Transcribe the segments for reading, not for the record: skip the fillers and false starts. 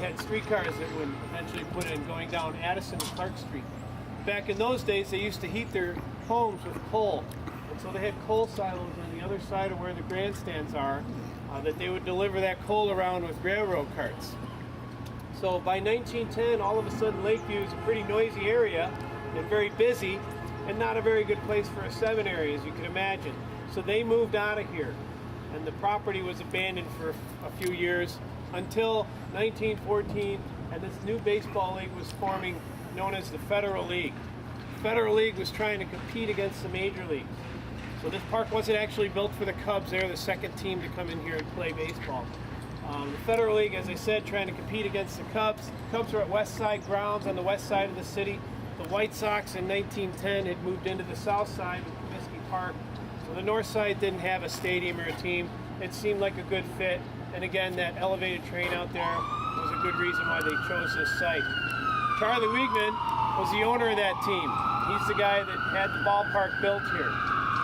had streetcars that would eventually put in going down Addison and Clark Street. Back in those days, they used to heat their homes with coal. And so they had coal silos on the other side of where the grandstands are that they would deliver that coal around with railroad carts. So by 1910, all of a sudden Lakeview is a pretty noisy area and very busy and not a very good place for a seminary, as you can imagine. So they moved out of here, and the property was abandoned for a few years until 1914, and this new baseball league was forming known as the Federal League. The Federal League was trying to compete against the major leagues. So this park wasn't actually built for the Cubs. They were the second team to come in here and play baseball. The Federal League, as I said, trying to compete against the Cubs. The Cubs were at West Side grounds on the west side of the city. The White Sox in 1910 had moved into the south side with Comiskey Park. So the north side didn't have a stadium or a team. It seemed like a good fit. And again, that elevated train out there was a good reason why they chose this site. Charlie Wiegman was the owner of that team. He's the guy that had the ballpark built here.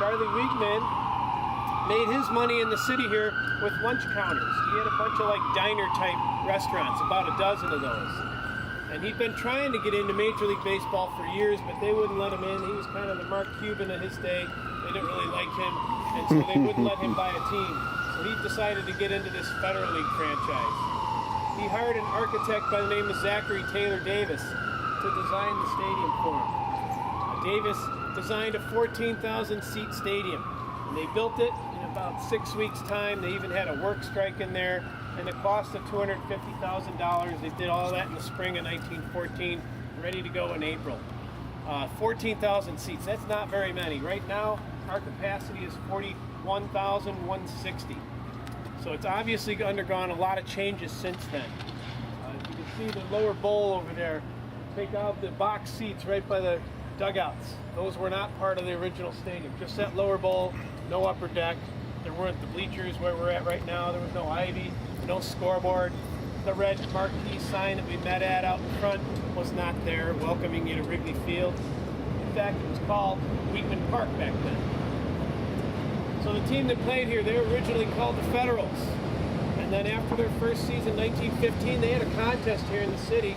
Charlie Wiegman made his money in the city here with lunch counters. He had a bunch of like diner type restaurants, about a dozen of those. And he'd been trying to get into Major League Baseball for years, but they wouldn't let him in. He was kind of the Mark Cuban of his day. They didn't really like him, and so they wouldn't let him buy a team. So he decided to get into this Federal League franchise. He hired an architect by the name of Zachary Taylor Davis to design the stadium for him. Davis designed a 14,000 seat stadium, and they built it in about 6 weeks' time. They even had a work strike in there, and the cost of $250,000. They did all that in the spring of 1914, ready to go in April. 14,000 seats, that's not very many. Right now, our capacity is 41,160. So it's obviously undergone a lot of changes since then. You can see the lower bowl over there. Take out the box seats right by the dugouts. Those were not part of the original stadium. Just that lower bowl, no upper deck. There weren't the bleachers where we're at right now. There was no ivy, no scoreboard. The red marquee sign that we met at out in front was not there, welcoming you to Wrigley Field. In fact, it was called Wheatman Park back then. So the team that played here, they were originally called the Federals. And then after their first season, 1915, they had a contest here in the city,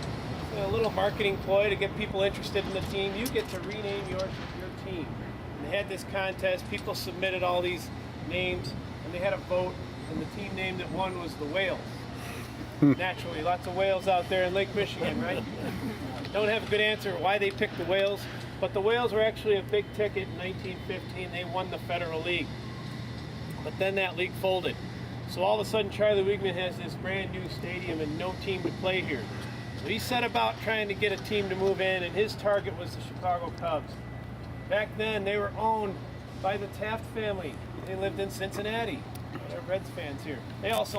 a little marketing ploy to get people interested in the team. You get to rename your team. And they had this contest. People submitted all these names, and they had a vote, and the team name that won was the Whales. Naturally, lots of whales out there in Lake Michigan, right? Don't have a good answer why they picked the Whales, but the Whales were actually a big ticket in 1915. They won the Federal League. But then that league folded. So all of a sudden, Charlie Wiegman has this brand new stadium and no team would play here. So he set about trying to get a team to move in, and his target was the Chicago Cubs. Back then, they were owned by the Taft family. They lived in Cincinnati. They're Reds fans here. They also